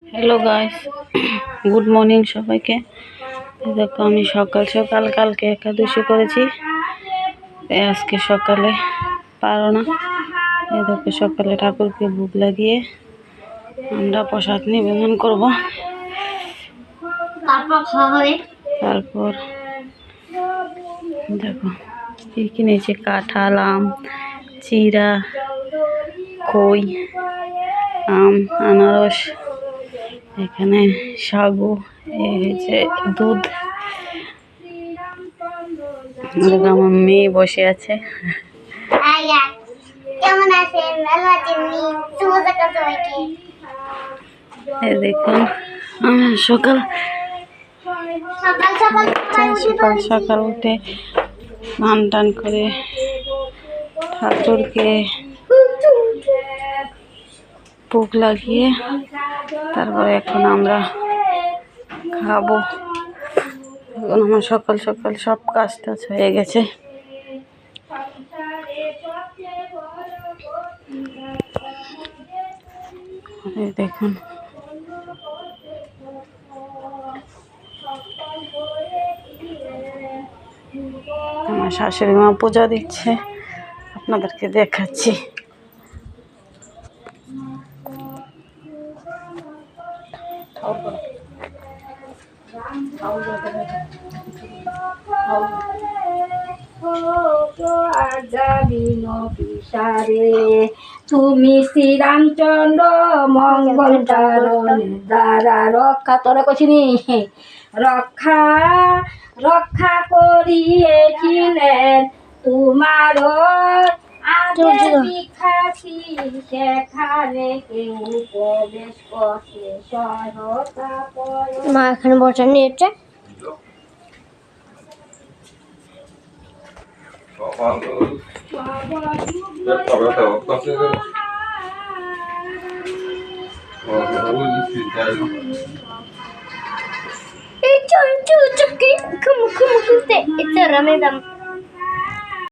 Hello guys, good morning সবাইকে। দেখো আমি সকাল সকাল কালকে একাদশী করেছি, আজকে সকালে পারো না। এই দেখো সকালে ঠাকুরকে ভোগ লাগিয়ে আমরা প্রসাদ নিবেদন করব, তারপর দেখো কি কিনেছি, কাঁঠাল, আম, চিরা, খই, আম, আনারস, এখানে সাগু, এই হচ্ছে দুধ। আমার মেয়ে বসে আছে। এই দেখুন আমি সকাল সকাল উঠে স্নান টান করে ঠাকুরকে ভোগ লাগিয়ে তারপরে এখন আমরা খাবো। এখন আমার সকাল সকাল সব কাজ টাজ হয়ে গেছে। দেখুন আমার শাশুড়ি মা পূজা দিচ্ছে, আপনাদেরকে দেখাচ্ছি। তুমি শ্রীরামচন্দ্র মঙ্গল দ্বারা রক্ষা তোরা কছিনি রক্ষা রক্ষা করিয়েছিলেন তোমার বিখাসি সেখানে কেউ প্রবেশ করতে সহায়তা করে। মা এখানে বসে নিয়েছে। It's a Ramadan.